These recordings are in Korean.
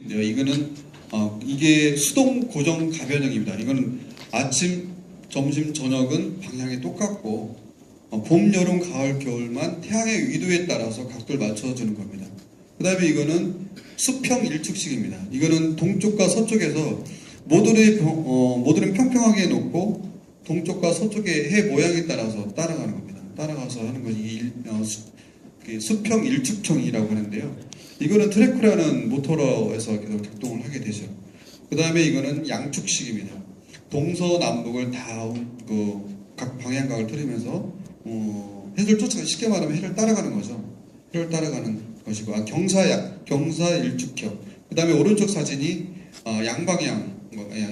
이거는 이게 수동 고정 가변형입니다. 이거는 아침, 점심, 저녁은 방향이 똑같고 봄, 여름, 가을, 겨울만 태양의 위도에 따라서 각도를 맞춰주는 겁니다. 그 다음에 이거는 수평 일축식입니다. 이거는 동쪽과 서쪽에서 모듈은 평평하게 놓고 동쪽과 서쪽의 해 모양에 따라서 따라가는 겁니다. 따라가서 하는 것이 수평 일축형이라고 하는데요. 이거는 트래크라는 모터로에서 계속 작동을 하게 되죠. 그 다음에 이거는 양축식입니다. 동서남북을 다 각 방향각을 틀으면서 해를 쫓아가, 쉽게 말하면 해를 따라가는 거죠. 해를 따라가는 것이고, 경사 일축형. 그 다음에 오른쪽 사진이 양방향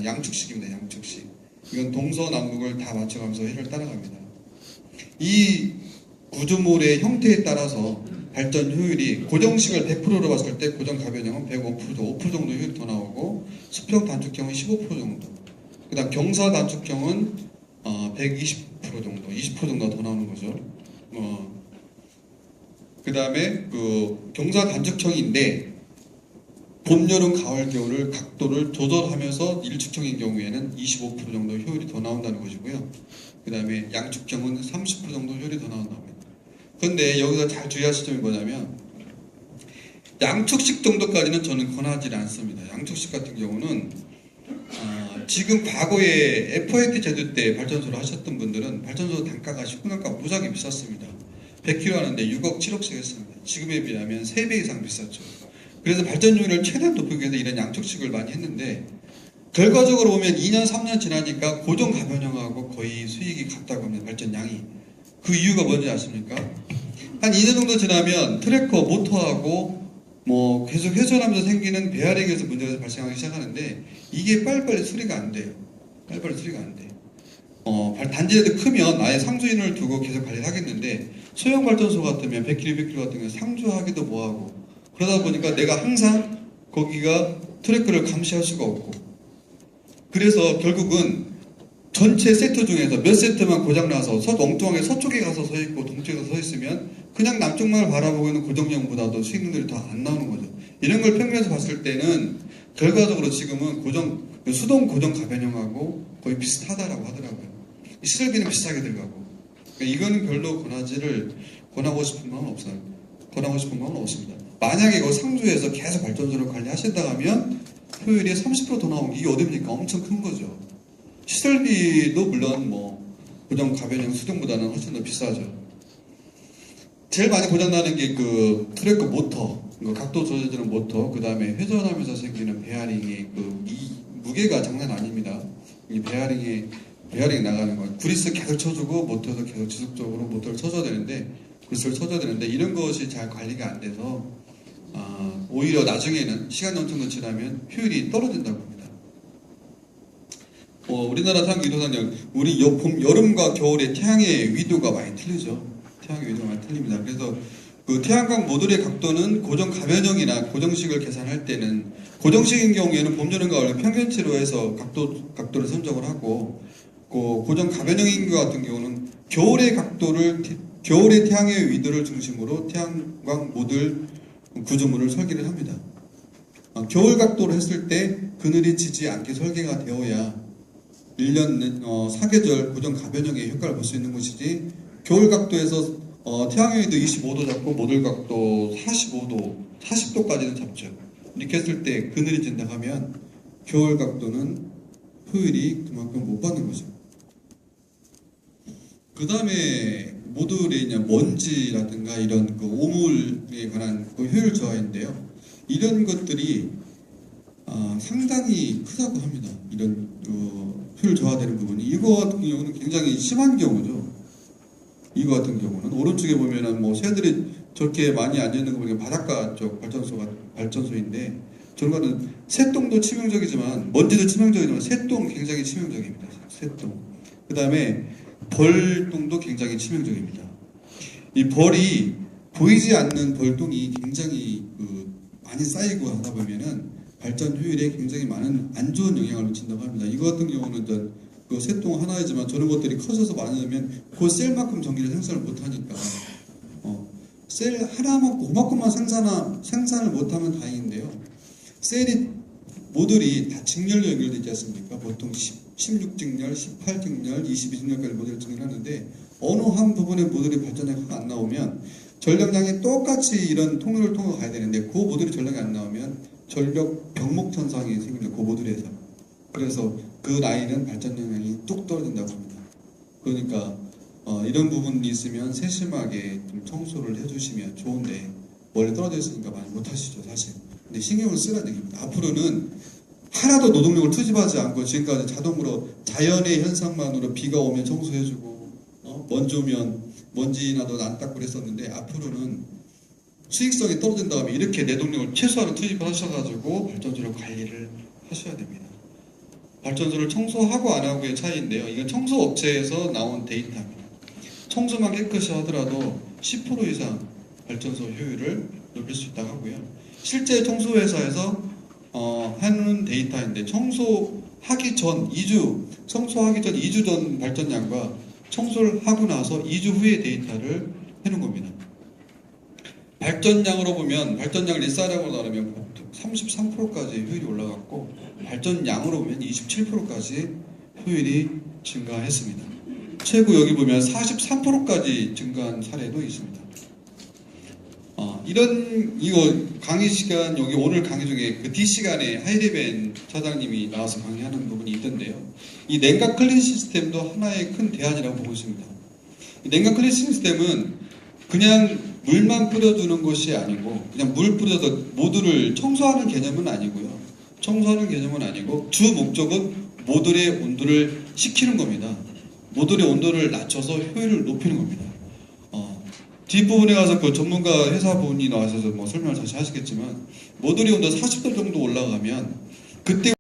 양축식입니다. 양축식. 이건 동서남북을 다 맞춰가면서 해를 따라갑니다. 이 구조물의 형태에 따라서 발전 효율이 고정식을 100%로 봤을 때 고정 가변형은 5% 정도 효율이 더 나오고, 수평 단축형은 15% 정도, 그 다음 경사 단축형은 120% 정도, 20% 정도가 더 나오는 거죠. 그 다음에 경사 단축형인데 봄, 여름, 가을, 겨울을 각도를 조절하면서 일축형인 경우에는 25% 정도 효율이 더 나온다는 것이고요. 그 다음에 양축형은 30% 정도 효율이 더 나온다고 합니다. 그런데 여기서 잘 주의하실 점이 뭐냐면, 양축식 정도까지는 저는 권하지 않습니다. 양축식 같은 경우는 지금 과거에 FIT 제도 때 발전소를 하셨던 분들은 발전소 단가가 시공단가 무지하게 비쌌습니다. 100kW 하는데 6억, 7억씩 했습니다. 지금에 비하면 3배 이상 비쌌죠. 그래서 발전율을 최대한 높이기 위해서 이런 양축식을 많이 했는데, 결과적으로 보면 2년, 3년 지나니까 고정 가변형하고 거의 수익이 같다고 합니다. 발전량이. 그 이유가 뭔지 아십니까? 한 2년 정도 지나면 트래커 모터하고 계속 회전하면서 생기는 베어링에서 문제가 발생하기 시작하는데, 이게 빨리빨리 수리가 안 돼요. 빨리빨리 수리가 안 돼. 단지라도 크면 아예 상주인을 두고 계속 관리를 하겠는데, 소형 발전소 같으면 100kW, 200kW 같은 경우는 상주하기도 뭐하고, 그러다 보니까 내가 항상 거기가 트래커를 감시할 수가 없고, 그래서 결국은 전체 세트 중에서 몇 세트만 고장나서 엉뚱하게 서쪽에 가서 서 있고 동쪽에 서 있으면 그냥 남쪽만 바라보고 있는 고정형보다도 수익률이 더 안 나오는 거죠. 이런 걸 평균해서 봤을 때는 결과적으로 지금은 수동 고정 가변형하고 거의 비슷하다라고 하더라고요. 시설비는 비슷하게 들어가고. 그러니까 이거는 별로 권하고 싶은 마음은 없어요. 권하고 싶은 마음은 없습니다. 만약에 이거 상주에서 계속 발전소를 관리하신다 하면 효율이 30% 더 나오는 게 이게 어딥니까? 엄청 큰 거죠. 시설비도 물론 고정 가변형 수동보다는 훨씬 더 비싸죠. 제일 많이 고장나는 게 트래커 모터, 각도 조절되는 모터, 그 다음에 회전하면서 생기는 베어링이 이 무게가 장난 아닙니다. 이 베어링이 나가는 거, 그리스 계속 쳐주고 모터도 계속 지속적으로 모터를 쳐줘야 되는데, 그리스를 쳐줘야 되는데, 이런 것이 잘 관리가 안 돼서 오히려 나중에는 시간 어느 정도 지나면 효율이 떨어진다고 합니다. 우리나라 태양 위도상력, 우리 여름과 겨울에 태양의 위도가 많이 틀리죠. 태양의 위도가 많이 틀립니다. 그래서 태양광 모듈의 각도는 고정 가변형이나 고정식을 계산할 때는, 고정식인 경우에는 봄, 여름, 가을 평균치로 해서 각도를 선정을 하고, 고정 가변형인 것 같은 경우는 겨울의 태양의 위도를 중심으로 태양광 모듈 구조물을 설계를 합니다. 겨울 각도로 했을 때 그늘이 지지 않게 설계가 되어야 1년 사계절 고정 가변형의 효과를 볼 수 있는 것이지, 겨울 각도에서 태양의 위도 25도 잡고 모듈 각도 40도까지는 잡죠. 이렇게 했을 때 그늘이 진다 하면 겨울 각도는 효율이 그만큼 못 받는 거죠. 그 다음에 모듈에 먼지라든가 이런 오물에 관한 효율 저하인데요. 이런 것들이 상당히 크다고 합니다. 이런 효율 저하되는 부분이. 이거 같은 경우는 굉장히 심한 경우죠. 이거 같은 경우는 오른쪽에 보면은 새들이 저렇게 많이 앉아있는 거 보니까 바닷가 쪽 발전소인데, 저런 거는 새똥도 치명적이지만, 먼지도 치명적이지만 새똥 굉장히 치명적입니다. 새똥. 그 다음에 벌똥도 굉장히 치명적입니다. 이 벌이, 보이지 않는 벌똥이 굉장히 많이 쌓이고 하다 보면은 발전 효율에 굉장히 많은 안 좋은 영향을 미친다고 합니다. 이거 같은 경우는 새똥 하나이지만 저런 것들이 커져서 많으면 그 셀만큼 전기를 생산을 못하니까 셀 하나만큼 그만큼만 생산을 못하면 다행인데요. 셀이 모듈이 다 직렬로 연결되어 있지 않습니까? 보통 16직렬, 18직렬, 22직렬까지 모듈을 직렬하는데 어느 한 부분의 모듈이 발전량이 안 나오면 전력량이 똑같이 이런 통로를 통해 가야 되는데 그 모듈이 전력이 안 나오면 전력 병목 현상이 생깁니다. 그 모듈에서. 그래서 그 라인은 발전량이 뚝 떨어진다고 합니다. 그러니까 이런 부분이 있으면 세심하게 좀 청소를 해주시면 좋은데 원래 떨어져 있으니까 많이 못하시죠 사실. 근데 신경을 쓰라는 얘기입니다. 앞으로는 하나도 노동력을 투입하지 않고 지금까지 자동으로 자연의 현상만으로 비가 오면 청소해주고 먼지 오면 먼지 나도 안 닦고 그랬었는데 앞으로는 수익성이 떨어진다 하면 이렇게 내동력을 최소한으로 투입하셔가지고 발전소를 관리를 하셔야 됩니다. 발전소를 청소하고 안 하고의 차이인데요. 이건 청소업체에서 나온 데이터입니다. 청소만 깨끗이 하더라도 10% 이상 발전소 효율을 높일 수 있다고 하고요. 실제 청소회사에서 하는 데이터인데 청소하기 전 2주 전 발전량과 청소를 하고 나서 2주 후의 데이터를 해놓은 겁니다. 발전량으로 보면 발전량을 일사량으로 나누면 33%까지 효율이 올라갔고 발전량으로 보면 27%까지 효율이 증가했습니다. 최고 여기 보면 43%까지 증가한 사례도 있습니다. 이거 강의 시간 여기 오늘 강의 중에 그 D 시간에 하이데벤 차장님이 나와서 강의하는 부분이 있던데요. 이 냉각 클린 시스템도 하나의 큰 대안이라고 보고 있습니다. 이 냉각 클린 시스템은 그냥 물만 뿌려두는 것이 아니고 그냥 물 뿌려서 모듈을 청소하는 개념은 아니고요. 청소하는 개념은 아니고 주 목적은 모듈의 온도를 식히는 겁니다. 모듈의 온도를 낮춰서 효율을 높이는 겁니다. 뒷부분에 가서 그 전문가 회사분이 나와서 뭐 설명을 다시 하시겠지만 모듈의 온도 40도 정도 올라가면 그때